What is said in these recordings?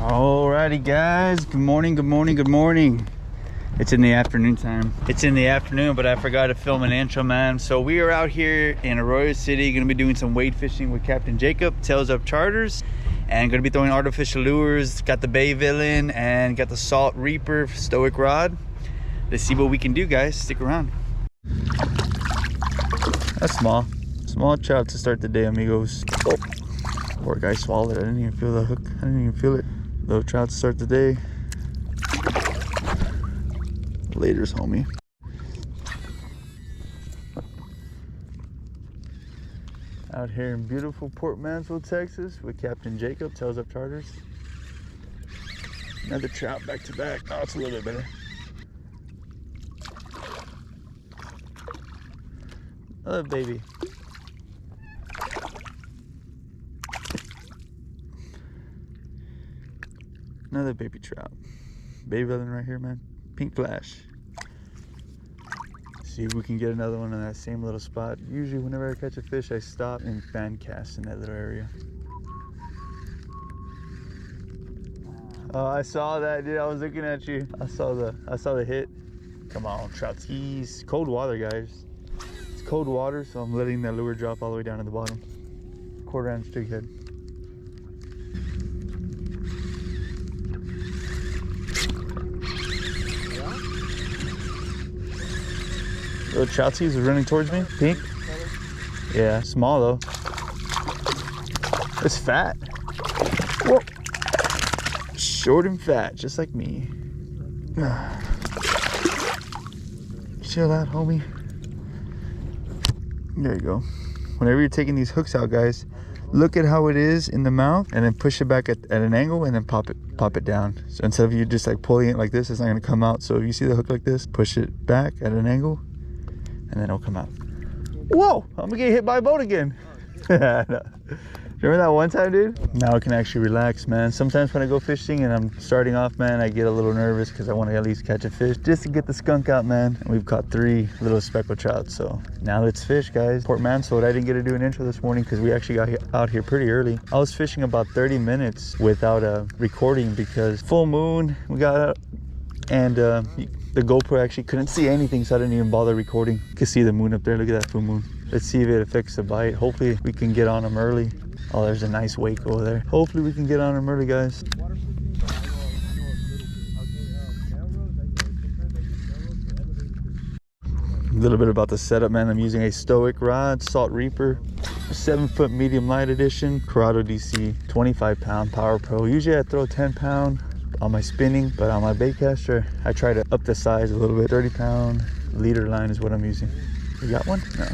Alrighty guys, good morning, good morning, good morning. It's in the afternoon time. It's in the afternoon, but I forgot to film an intro, man. So we are out here in Arroyo City, gonna be doing some wade fishing with Captain Jacob, Tails Up Charters, and gonna be throwing artificial lures. Got the Bay Villain and got the Salt Reaper Stoic rod. Let's see what we can do, guys. Stick around. That's small trout to start the day, amigos. Oh, poor guy swallowed it. I didn't even feel the hook. I didn't even feel it. Little trout to start the day. Later's, homie. Out here in beautiful Port Mansell, Texas with Captain Jacob, Tails Up Charters. Another trout back to back. Oh, it's a little bit better. Another baby. Another baby trout. Baby villain right here, man. Pink flash. See if we can get another one in that same little spot. Usually whenever I catch a fish, I stop and fan cast in that little area. Oh, I saw that, dude. I was looking at you. I saw the hit. Come on, trouties. Cold water, guys. It's cold water, so I'm letting that lure drop all the way down to the bottom. 1/4 ounce jig head. Little troutsies are running towards me. Pink. Yeah, small though. It's fat. Whoa. Short and fat, just like me. Chill out, homie. There you go. Whenever you're taking these hooks out, guys, look at how it is in the mouth and then push it back at an angle and then pop it down. So instead of you just like pulling it like this, it's not gonna come out. So if you see the hook like this, push it back at an angle and then it'll come out. Whoa, I'm gonna get hit by a boat again. No. Remember that one time, dude? Now I can actually relax, man. Sometimes when I go fishing and I'm starting off, man, I get a little nervous because I want to at least catch a fish just to get the skunk out, man. And we've caught 3 little speckled trout, so now let's fish, guys. Port Mansell. I didn't get to do an intro this morning because we actually got out here pretty early. I was fishing about 30 minutes without recording because full moon, we got out, and the GoPro actually couldn't see anything, so I didn't even bother recording. You can see the moon up there. Look at that full moon. Let's see if it affects the bite. Hopefully we can get on them early. Oh, there's a nice wake over there. Hopefully we can get on them early, guys. A little bit about the setup, man. I'm using a Stoic rod, Salt Reaper, 7-foot medium light edition, Corrado DC, 25-pound Power Pro. Usually I throw 10-pound on my spinning, but on my bait caster, I try to up the size a little bit. 30-pound leader line is what I'm using. You got one? No.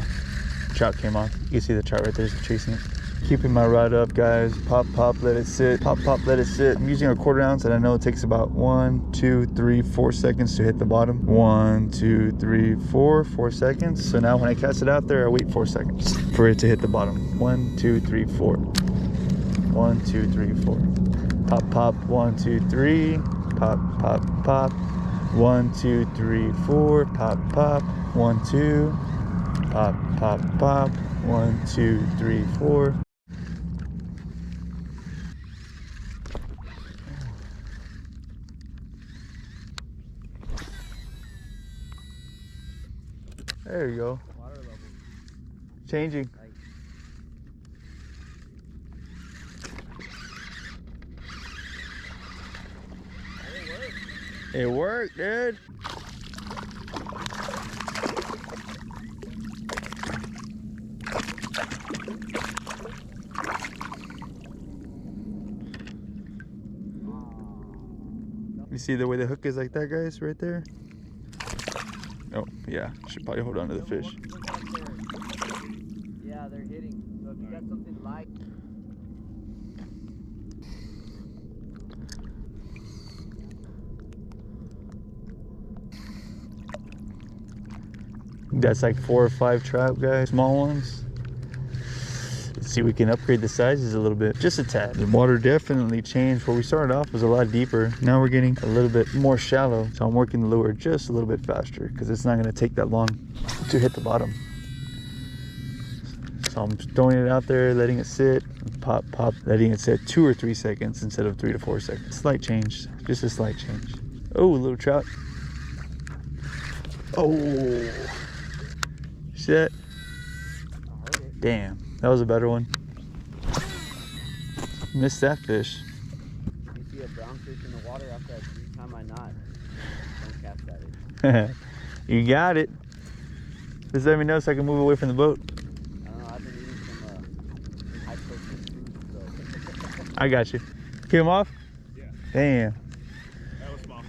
Trout came off. You can see the trout right there is chasing it. Keeping my rod up, guys. Pop, pop, let it sit. Pop, pop, let it sit. I'm using a 1/4 ounce, and I know it takes about 1, 2, 3, 4 seconds to hit the bottom. 1, 2, 3, 4, 4 seconds. So now when I cast it out there, I wait 4 seconds for it to hit the bottom. 1, 2, 3, 4. 1, 2, 3, 4. Pop, pop. 1, 2, 3. Pop, pop, pop. 1, 2, 3, 4. Pop, pop. 1, 2. Pop, pop, pop. 1, 2, 3, 4. There you go. Water level changing. It worked, dude. You see the way the hook is like that, guys, right there? Oh, yeah. Should probably hold on to the fish. Yeah, they're hitting. So if you got something light. That's like 4 or 5 trout, guys. Small ones. Let's see if we can upgrade the sizes a little bit. Just a tad. The water definitely changed. Where we started off was a lot deeper. Now we're getting a little bit more shallow. So I'm working the lure just a little bit faster because it's not going to take that long to hit the bottom. So So I'm just throwing it out there, letting it sit, pop, pop, letting it sit 2 or 3 seconds instead of 3 to 4 seconds. Slight change, just a slight change. Oh, a little trout. Oh, shit. Damn, that was a better one. Missed that fish. If you see a brown fish in the water after that 3-time I knot, don't cast at it. You got it. Just let me know so I can move away from the boat. I don't know, I've been eating some high protein food, so. I got you. Keep him off? Yeah. Damn. That was small.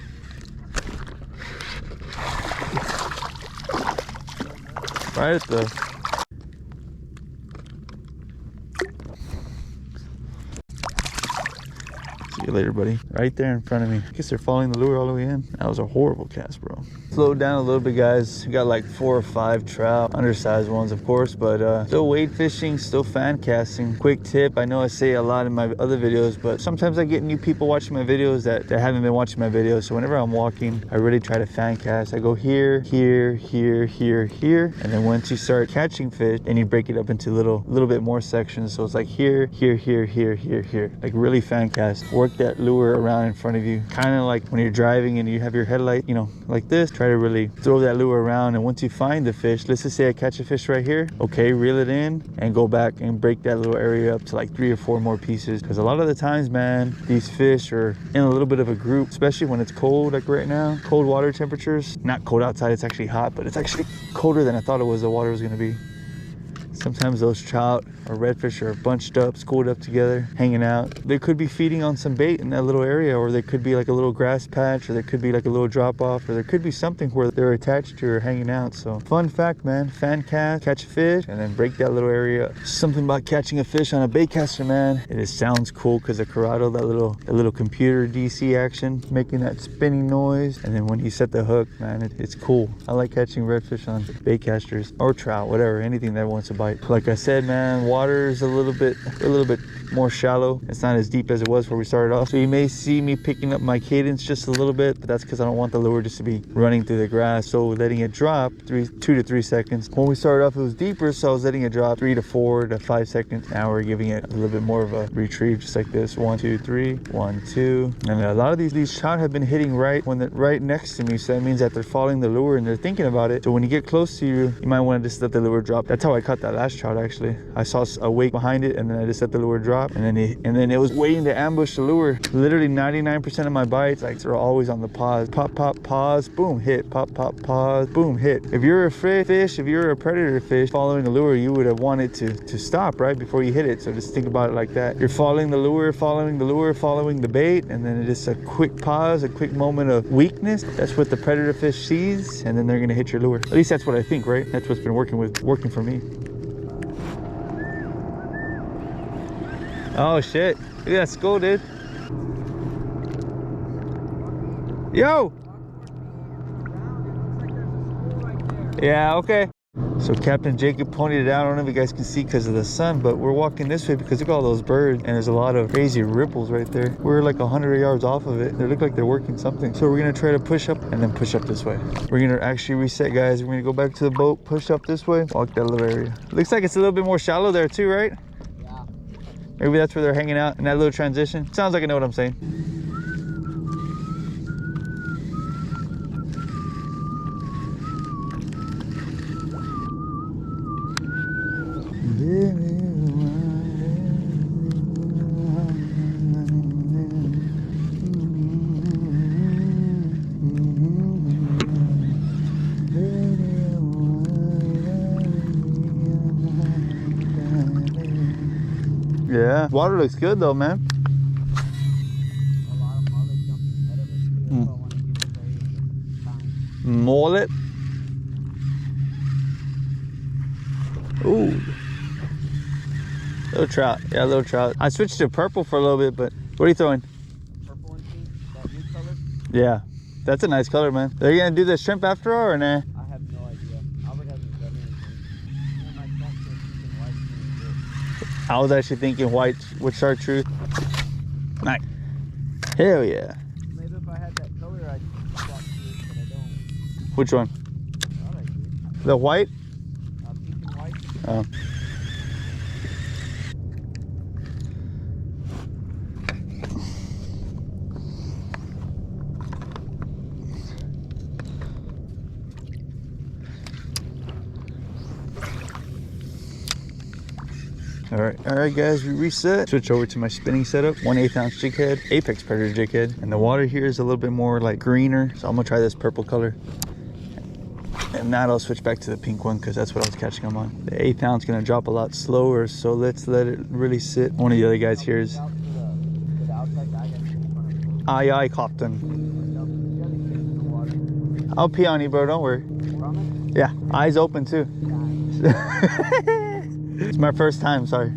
Right at the... See you later, buddy. Right there in front of me. I guess they're following the lure all the way in. That was a horrible cast, bro. Slowed down a little bit, guys. We got like 4 or 5 trout. Undersized ones, of course, but still wade fishing, still fan casting. Quick tip, I know I say a lot in my other videos, but sometimes I get new people watching my videos that haven't been watching my videos. So whenever I'm walking, I really try to fan cast. I go here, here, here, here, here. And then once you start catching fish, then you break it up into little bit more sections. So it's like here, here, here, here, here, here. Like really fan cast. Work that lure around in front of you. Kind of like when you're driving and you have your headlight, you know, like this. Try to really throw that lure around, and once you find the fish, let's just say I catch a fish right here, okay, reel it in and go back and break that little area up to like 3 or 4 more pieces, because a lot of the times, man, these fish are in a little bit of a group, especially when it's cold, like right now. Cold water temperatures. Not cold outside, it's actually hot, but it's actually colder than I thought it was, the water was going to be. Sometimes those trout or redfish are bunched up, schooled up together, hanging out. They could be feeding on some bait in that little area, or they could be like a little grass patch, or there could be like a little drop off, or there could be something where they're attached to or hanging out. So fun fact, man, fan cast, catch a fish, and then break that little area up. Something about catching a fish on a bait caster, man. It just sounds cool because of Corrado, that little computer DC action, making that spinning noise. And then when you set the hook, man, it's cool. I like catching redfish on bait casters or trout, whatever, anything that wants to bite. Like I said, man, water is a little bit more shallow. It's not as deep as it was where we started off. So you may see me picking up my cadence just a little bit, but that's because I don't want the lure just to be running through the grass. So letting it drop 2 to 3 seconds. When we started off, it was deeper, so I was letting it drop 3 to 4 to 5 seconds. Now we're giving it a little bit more of a retrieve, just like this. 1, 2, 3, 1, 2. And a lot of these trout have been hitting right next to me, so that means that they're following the lure and they're thinking about it. So when you get close to you, you might want to just let the lure drop. That's how I caught that last trout, actually. I saw a wake behind it, and then I just let the lure drop, and then it was waiting to ambush the lure. Literally 99% of my bites, like, are always on the pause. Pop, pop, pause, boom, hit. Pop, pop, pause, boom, hit. If you're a fish, if you're a predator fish following a lure, you would have wanted to stop right before you hit it. So just think about it like that. You're following the lure, following the bait, and then it's just a quick pause, a quick moment of weakness. That's what the predator fish sees, and then they're gonna hit your lure. At least that's what I think, right? That's what's been working for me. Oh shit, look at that skull, dude. Yo! Yeah, okay. So Captain Jacob pointed it out. I don't know if you guys can see because of the sun, but we're walking this way because look at all those birds, and there's a lot of crazy ripples right there. We're like 100 yards off of it. They look like they're working something. So we're gonna try to push up and then push up this way. We're gonna actually reset, guys. We're gonna go back to the boat, push up this way, walk that little area. Looks like it's a little bit more shallow there too, right? Yeah. Maybe that's where they're hanging out in that little transition. Sounds like I know what I'm saying. Yeah, water looks good though, man. A lot of mullet jumping ahead of us too. That's why I want to give it very time. Mullet. Ooh. Little trout. Yeah, little trout. I switched to purple for a little bit, but what are you throwing? Purple and pink, that new color. Yeah, that's a nice color, man. Are you gonna do the shrimp after all or nah? I have no idea. Albert hasn't done anything. Me and my truck are thinking white and good. I was actually thinking white with chartreuse. Nice. Hell yeah. Maybe if I had that color, I'd swap to it, but I don't. Which one? Thought I did. The white? Pink and white. Oh. All right, guys, we reset. Switch over to my spinning setup. 1/8 ounce jig head, Apex Predator jig head, and the water here is a little bit more like greener. So I'm gonna try this purple color. And now I'll switch back to the pink one because that's what I was catching them on. The 1/8 ounce gonna drop a lot slower, so let's let it really sit. One of the other guys here is aye, Captain. I'll pee on you, bro. Don't worry. Yeah, eyes open too. It's my first time. Sorry. I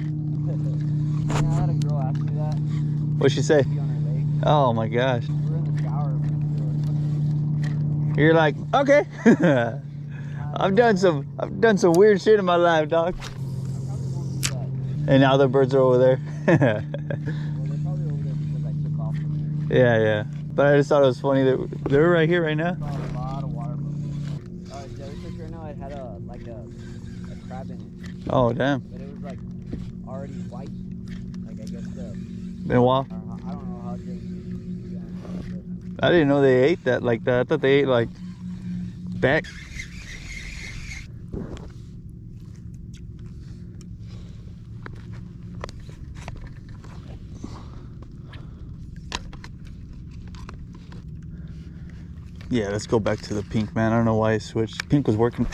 had a girl ask me that. What'd she say? Pee on her leg. Oh my gosh. We were in the shower. You're like, okay. I've done some weird shit in my life, dog. And now the birds are over there. Well, they're probably over there because I took off from there. Yeah. But I just thought it was funny that they're right here right now. Saw a lot of water movement. The other fish right now, it had a crab in it. Oh damn. But it was like already white. Like I guess Been a while. I don't know how they I didn't know they ate that like that. I thought they ate like back. Yeah, let's go back to the pink, man. I don't know why I switched. Pink was working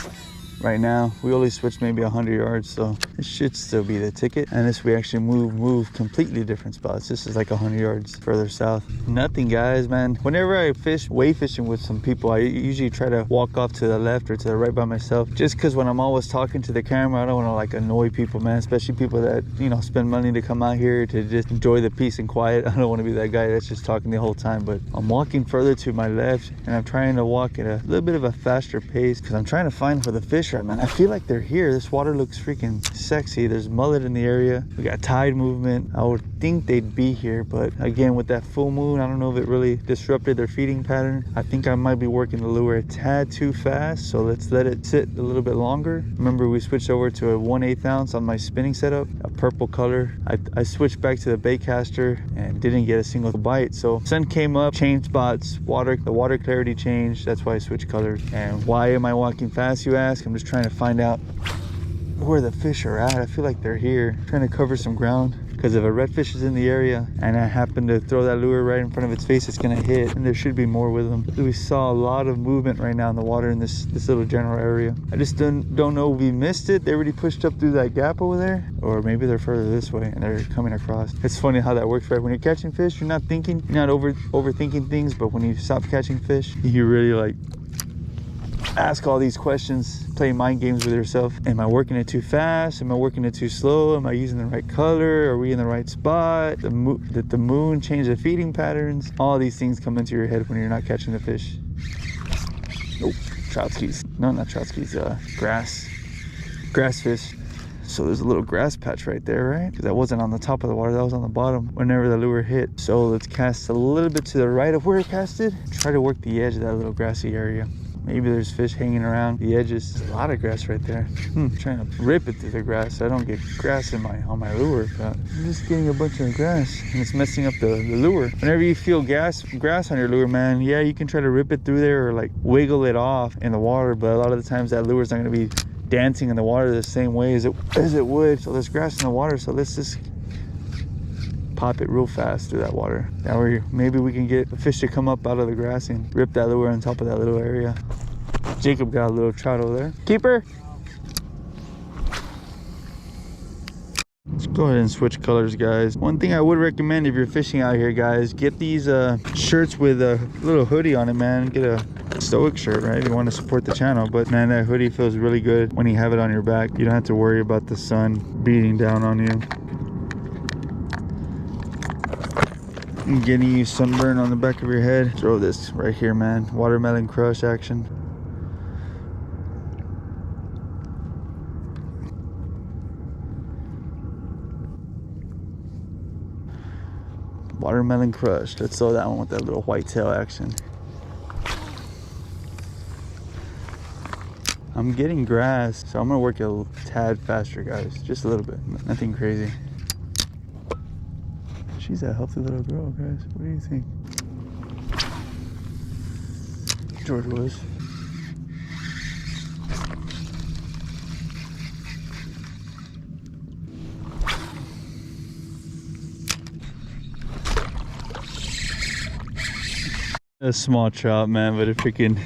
right now. We only switched maybe 100 yards, so it should still be the ticket. And this we actually move completely different spots. This is like 100 yards further south. Nothing, guys, man. Whenever I fish wave fishing with some people, I usually try to walk off to the left or to the right by myself, just because when I'm always talking to the camera, I don't want to like annoy people, man, especially people that, you know, spend money to come out here to just enjoy the peace and quiet. I don't want to be that guy that's just talking the whole time. But I'm walking further to my left, and I'm trying to walk at a little bit of a faster pace because I'm trying to find where the fish are, man. I feel like they're here. This water looks freaking sexy. There's mullet in the area. We got tide movement. I would think they'd be here, but again, with that full moon, I don't know if it really disrupted their feeding pattern. I think I might be working the lure a tad too fast, so let's let it sit a little bit longer. Remember, we switched over to a 1/8 ounce on my spinning setup, a purple color. I switched back to the bait caster and didn't get a single bite. So sun came up, changed spots, the water clarity changed. That's why I switched colors. And why am I walking fast, you ask? I'm just trying to find out where the fish are at. I feel like they're here. I'm trying to cover some ground, because if a redfish is in the area and I happen to throw that lure right in front of its face, it's gonna hit, and there should be more with them. We saw a lot of movement right now in the water in this little general area. I just don't know if we missed it. They already pushed up through that gap over there, or maybe they're further this way and they're coming across. It's funny how that works, right? When you're catching fish, you're not thinking, you're not overthinking things, but when you stop catching fish, you really like ask all these questions, play mind games with yourself. Am I working it too fast? Am I working it too slow? Am I using the right color? Are we in the right spot? Did the moon change the feeding patterns? All these things come into your head when you're not catching the fish. Oh, Troutskis. No, not Troutskis. Grass fish. So there's a little grass patch right there, right? Because that wasn't on the top of the water, that was on the bottom whenever the lure hit. So let's cast a little bit to the right of where it casted. Try to work the edge of that little grassy area. Maybe there's fish hanging around the edges. There's a lot of grass right there. Trying to rip it through the grass so I don't get grass on my lure. But I'm just getting a bunch of grass and it's messing up the lure. Whenever you feel grass on your lure, man, yeah, you can try to rip it through there or like wiggle it off in the water, but a lot of the times that lure is not going to be dancing in the water the same way as it would. So there's grass in the water, so let's just pop it real fast through that water. That way maybe we can get a fish to come up out of the grass and rip that lure on top of that little area. Jacob got a little trout over there. Keeper. Let's go ahead and switch colors, guys. One thing I would recommend if you're fishing out here, guys, get these shirts with a little hoodie on it, man. Get a stoic shirt, right, if you want to support the channel. But man, that hoodie feels really good when you have it on your back. You don't have to worry about the sun beating down on you and getting you sunburn on the back of your head. Throw this right here, man. Watermelon crush action. Watermelon crush. Let's throw that one with that little white tail action. I'm getting grass, so I'm gonna work a tad faster, guys. Just a little bit, nothing crazy. She's a healthy little girl, guys. What do you think? George was. A small trout, man, but it freaking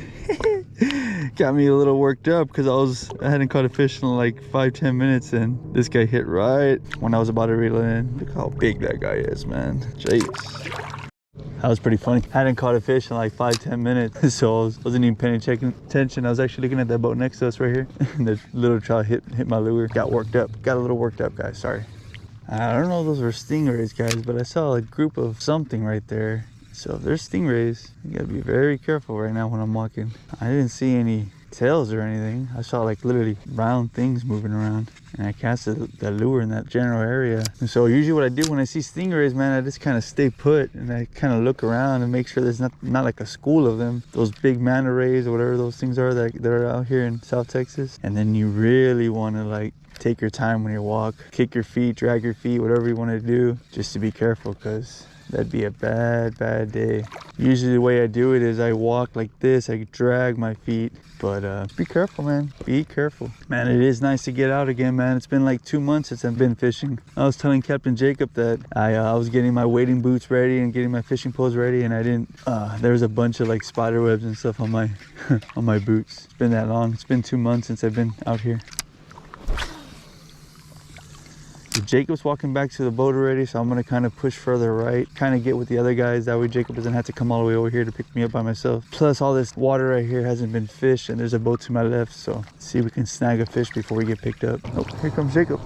got me a little worked up because I hadn't caught a fish in like 5-10 minutes, and this guy hit right when I was about to reel it in. Look how big that guy is, man. Jeez. That was pretty funny. I hadn't caught a fish in like 5-10 minutes, so I wasn't even paying attention. I was actually looking at that boat next to us right here, and the little trout hit my lure. Got worked up. Got a little worked up, guys. Sorry. I don't know if those were stingrays, guys, but I saw a group of something right there. So if there's stingrays, you gotta be very careful right now when I'm walking. I didn't see any tails or anything. I saw like literally round things moving around, and I casted the lure in that general area. And so usually what I do when I see stingrays, man, I just kind of stay put and I kind of look around and make sure there's not like a school of them, those big manta rays or whatever those things are that are out here in South Texas. And then you really want to like take your time when you walk, kick your feet, drag your feet, whatever you want to do, just to be careful, because that'd be a bad day. Usually the way I do it is I walk like this, I drag my feet, but be careful, man. Be careful. Man, it is nice to get out again, man. It's been like 2 months since I've been fishing. I was telling Captain Jacob that I was getting my wading boots ready and getting my fishing poles ready, and I didn't, there was a bunch of like spider webs and stuff on my on my boots. It's been that long. It's been 2 months since I've been out here. Jacob's walking back to the boat already, so I'm gonna kind of push further right, kind of get with the other guys. That way Jacob doesn't have to come all the way over here to pick me up by myself. Plus all this water right here hasn't been fished, and there's a boat to my left, so let's see if we can snag a fish before we get picked up. Oh, here comes Jacob.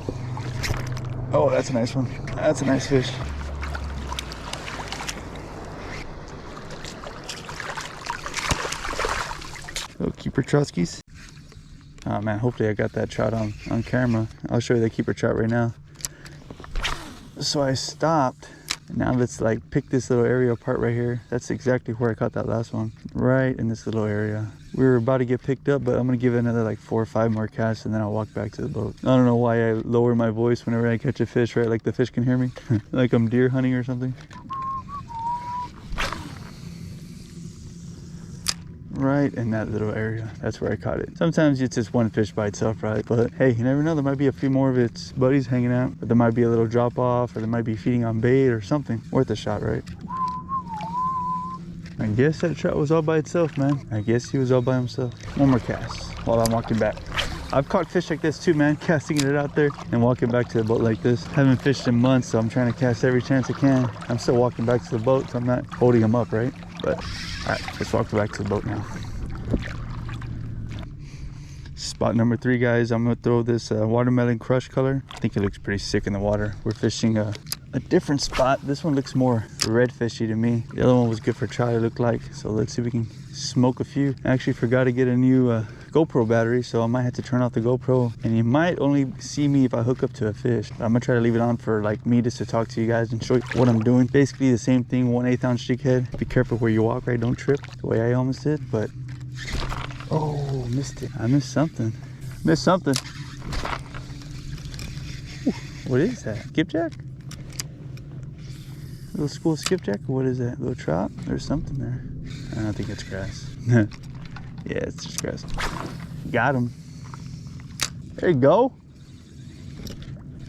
Oh, that's a nice one. That's a nice fish. Little keeper troutskis. Oh man, hopefully I got that trout on camera. I'll show you the keeper trout right now. So I stopped, and now let's like pick this little area apart right here. That's exactly where I caught that last one, right in this little area. We were about to get picked up, but I'm gonna give it another like 4 or 5 more casts, and then I'll walk back to the boat. I don't know why I lower my voice whenever I catch a fish, right? Like the fish can hear me, like I'm deer hunting or something. Right in that little area, that's where I caught it. Sometimes it's just one fish by itself, right? But hey, you never know, there might be a few more of its buddies hanging out, but there might be a little drop off, or they might be feeding on bait or something. Worth a shot, right? I guess that trout was all by itself, man. I guess he was all by himself. One more cast while I'm walking back. I've caught fish like this too, man, casting it out there and walking back to the boat like this. Haven't fished in months, so I'm trying to cast every chance I can. I'm still walking back to the boat, so I'm not holding them up, right? But all right, let's walk back to the boat now. Spot number 3, guys. I'm gonna throw this watermelon crush color. I think it looks pretty sick in the water. We're fishing a different spot. This one looks more redfishy to me. The other one was good for trout, it looked like. So let's see if we can smoke a few. I actually forgot to get a new GoPro battery, so I might have to turn off the GoPro, and you might only see me if I hook up to a fish. I'm gonna try to leave it on for like me just to talk to you guys and show you what I'm doing. Basically the same thing, 1/8 ounce jig head. Be careful where you walk, right? Don't trip the way I almost did, but oh, missed it. I missed something. Missed something. Ooh, what is that? Skipjack? Little school skipjack? Or what is that? Little trout? There's something there. I don't think it's grass. Yeah, it's just grass. Got him. There you go.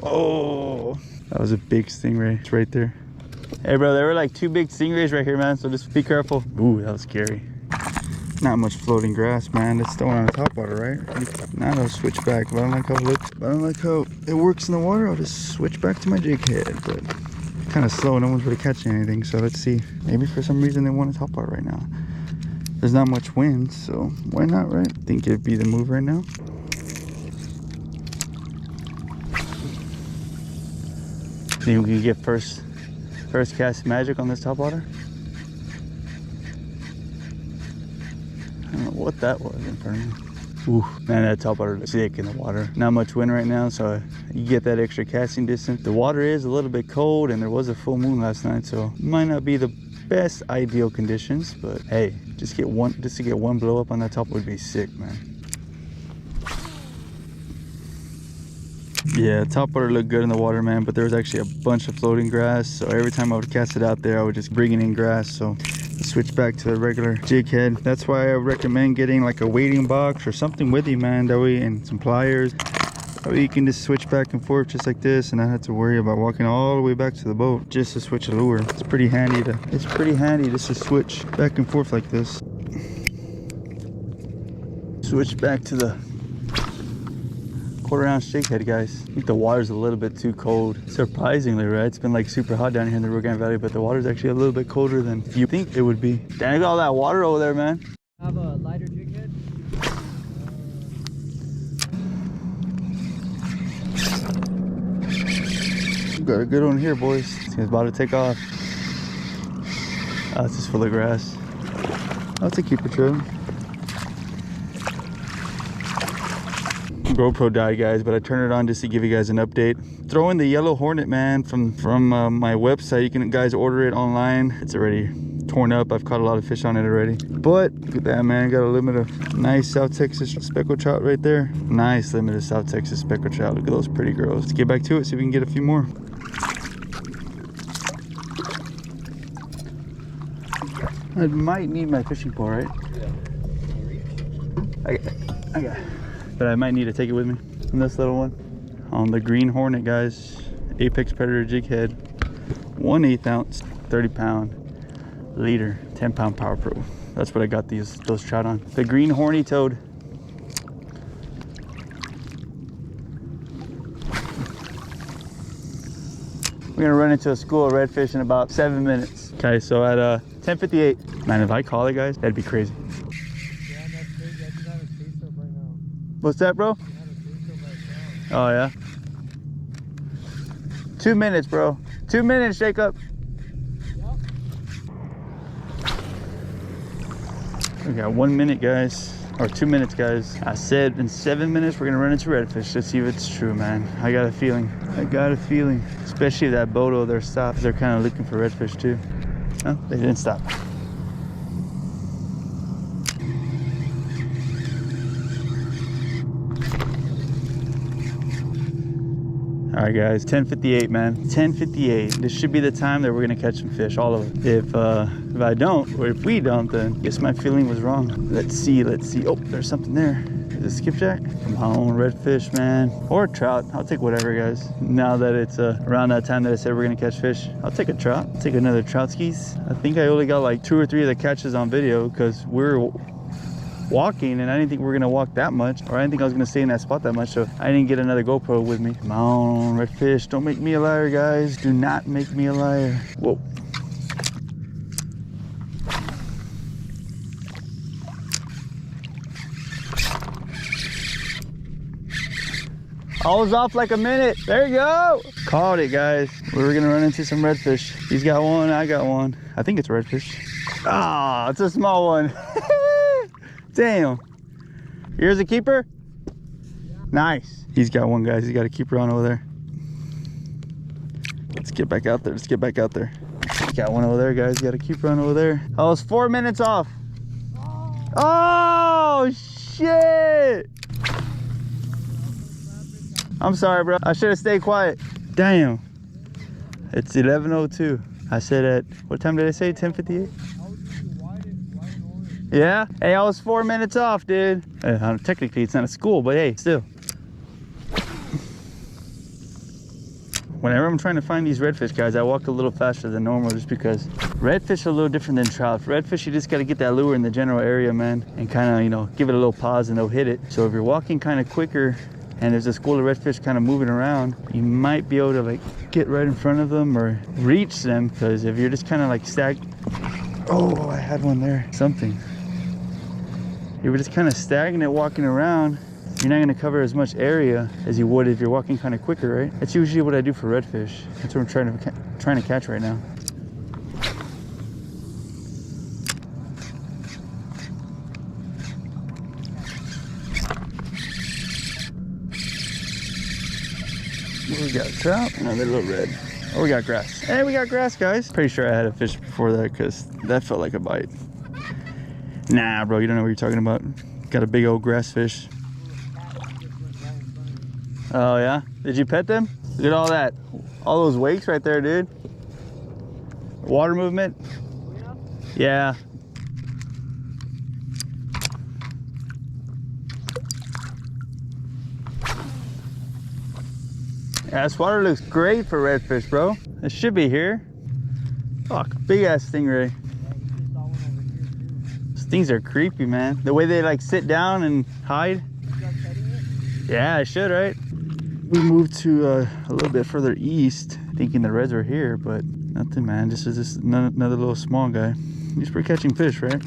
Oh, that was a big stingray. It's right there. Hey, bro, there were like 2 big stingrays right here, man. So just be careful. Ooh, that was scary. Not much floating grass, man. It's the one on the top water, right? Now I'll switch back. But I don't like how it looks. But I don't like how it works in the water. I'll just switch back to my jig head. But kind of slow. No one's really catching anything. So let's see. Maybe for some reason they want a top water right now. There's not much wind, so why not, right? I think it'd be the move right now. Think we can get first cast magic on this top water? I don't know what that was in front of me. Ooh, man, that top water looks sick in the water. Not much wind right now, so you get that extra casting distance. The water is a little bit cold, and there was a full moon last night, so it might not be the best ideal conditions, but hey, just to get one blow up on that top would be sick, man. Yeah, top water looked good in the water, man, but there was actually a bunch of floating grass, so every time I would cast it out there I would just bring it in grass. So switch back to the regular jig head. That's why I recommend getting like a wading box or something with you, man, that way, and some pliers. Or you can just switch back and forth just like this and not have to worry about walking all the way back to the boat just to switch a lure. It's pretty handy just to switch back and forth like this. Switch back to the 1/4 ounce jig head, guys. I think the water's a little bit too cold. Surprisingly, right? It's been like super hot down here in the Rio Grande Valley, but the water's actually a little bit colder than you think it would be. Dang, all that water over there, man. Have a lighter jig head. Got a good one here, boys. It's about to take off. Oh, it's just full of grass. Oh, it's a keeper trail. GoPro died, guys, but I turned it on just to give you guys an update. Throw in the yellow hornet, man, from my website. You can guys order it online. It's already torn up. I've caught a lot of fish on it already. But look at that, man. Got a limit of nice South Texas speckled trout right there. Nice limit of South Texas speckled trout. Look at those pretty girls. Let's get back to it, see if we can get a few more. I might need my fishing pole, right? Yeah. I got it. But I might need to take it with me on this little one. On the green hornet, guys. Apex Predator jig head. 1/8 ounce, 30 pound leader, 10 pound Power Pro. That's what I got those trout on. The green horny toad. We're gonna run into a school of redfish in about 7 minutes. Okay, so at 10:58. Man, if I call it, guys, that'd be crazy. Yeah, that's crazy. I just have a taste of right now. What's that, bro? I have a taste of right now. Oh, yeah? 2 minutes, bro. 2 minutes, Jacob. Yep. We got 1 minute, guys. Or 2 minutes, guys. I said in 7 minutes, we're gonna run into redfish. Let's see if it's true, man. I got a feeling. Especially if that boat over there stops. They're kind of looking for redfish, too. Oh, they didn't stop. All right, guys, 10:58, man. 10:58. This should be the time that we're gonna catch some fish, all of them. If I don't, or if we don't, then I guess my feeling was wrong. Let's see. Oh, there's something there. Is it skipjack? Come on, redfish, man. Or trout. I'll take whatever, guys. Now that it's around that time that I said we're gonna catch fish, I'll take a trout. I'll take another trout skis. I think I only got like 2 or 3 of the catches on video because we're walking and I didn't think we were gonna walk that much, or I didn't think I was gonna stay in that spot that much, so I didn't get another GoPro with me. Come on, redfish, don't make me a liar, guys. Do not make me a liar. Whoa. I was off like a minute. There you go. Caught it, guys. We were gonna run into some redfish. He's got one, I got one. I think it's redfish. Ah, it's a small one. Damn. Here's a keeper? Yeah. Nice. He's got one, guys. He's got a keeper on over there. Let's get back out there. He's got one over there, guys. Got a keeper on over there. I was 4 minutes off. Oh, shit. I'm sorry, bro. I should have stayed quiet. Damn. It's 11:02. I said at, what time did I say? 10:58? Yeah? Hey, I was 4 minutes off, dude. Technically, it's not a school, but hey, still. Whenever I'm trying to find these redfish, guys, I walk a little faster than normal just because redfish are a little different than trout. Redfish, you just got to get that lure in the general area, man, and kind of, you know, give it a little pause and they'll hit it. So if you're walking kind of quicker and there's a school of redfish kind of moving around, you might be able to like get right in front of them or reach them, because if you're just kind of like oh, I had one there. Something. If you're just kind of stagnant walking around, you're not going to cover as much area as you would if you're walking kind of quicker, right? That's usually what I do for redfish. That's what I'm trying to catch right now. We got trout, another little red. Oh, we got grass. Hey, we got grass, guys. Pretty sure I had a fish before that because that felt like a bite. Nah, bro, you don't know what you're talking about. Got a big old grass fish. Oh, yeah? Did you pet them? Look at all that. All those wakes right there, dude. Water movement. Yeah. Yeah, this water looks great for redfish, bro. It should be here. Fuck, big ass stingray. Yeah, you just saw one over here too. These things are creepy, man. The way they like sit down and hide. You start petting it? Yeah, I should, right? We moved to a little bit further east, thinking the reds were here, but nothing, man. This is just another little small guy. He's for catching fish, right?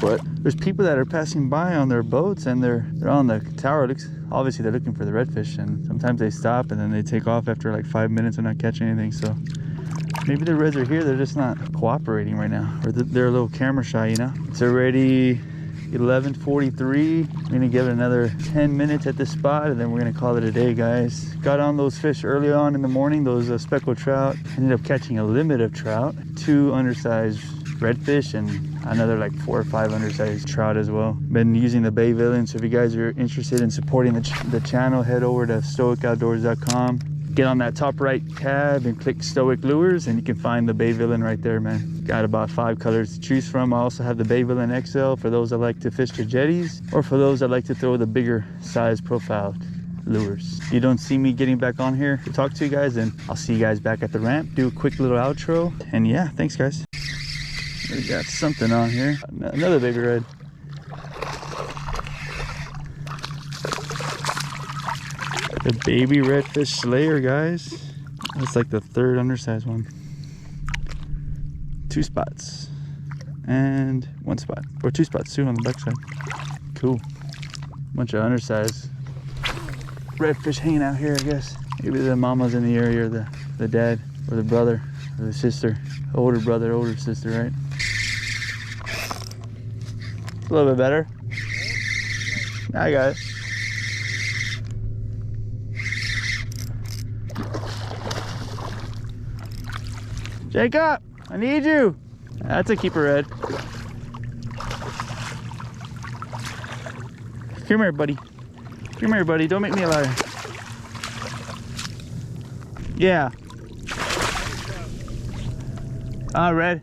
But there's people that are passing by on their boats and they're on the tower. Obviously they're looking for the redfish, and sometimes they stop and then they take off after like 5 minutes and not catching anything. So maybe the reds are here, they're just not cooperating right now, or they're a little camera shy, you know. It's already 11:43. We're gonna give it another 10 minutes at this spot and then we're gonna call it a day, guys. Got on those fish early on in the morning, those speckled trout. Ended up catching a limit of trout, 2 undersized redfish and another like 4 or 5 undersized trout as well. Been using the bay villain, so if you guys are interested in supporting the channel, head over to stoicoutdoors.com. Get on that top right tab and click Stoic Lures and you can find the bay villain right there, man. Got about 5 colors to choose from. I also have the bay villain XL for those that like to fish the jetties, or for those that like to throw the bigger size profile lures. If you don't see me getting back on here to talk to you guys, then I'll see you guys back at the ramp. Do a quick little outro, and yeah, thanks guys. We got something on here. Another big red. The baby redfish slayer, guys. That's like the 3rd undersized one. 2 spots and 1 spot, or 2 spots too on the backside. Cool. Bunch of undersized redfish hanging out here, I guess. Maybe the mama's in the area, or the dad, or the brother, or the sister. Older brother, older sister, right? A little bit better. I got it. Jacob, I need you. That's a keeper red. Come here, buddy. Come here, buddy. Don't make me a liar. Yeah. Red.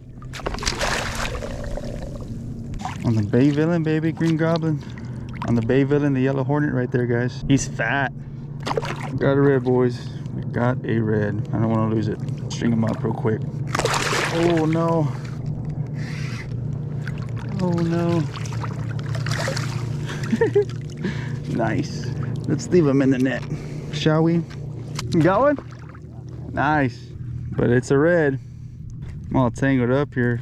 On the bay villain, baby, green goblin. On the bay villain, the yellow hornet right there, guys. He's fat. Got a red, boys. We got a red. I don't want to lose it. String him up real quick. Oh no. Oh no. Nice. Let's leave him in the net, shall we? You got one? Nice. But it's a red. I'm all tangled up here.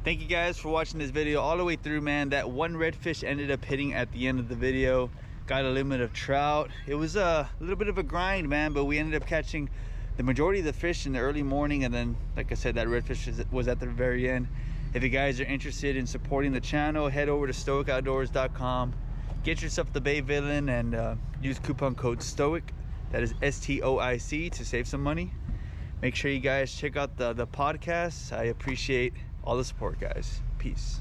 Thank you guys for watching this video all the way through, man. That one redfish ended up hitting at the end of the video. Got a limit of trout. It was a little bit of a grind, man, but we ended up catching the majority of the fish in the early morning, and then, like I said, that redfish was at the very end. If you guys are interested in supporting the channel, head over to stoicoutdoors.com. Get yourself the Bay Villain and use coupon code STOIC. That is STOIC to save some money. Make sure you guys check out the podcast. I appreciate all the support, guys. Peace.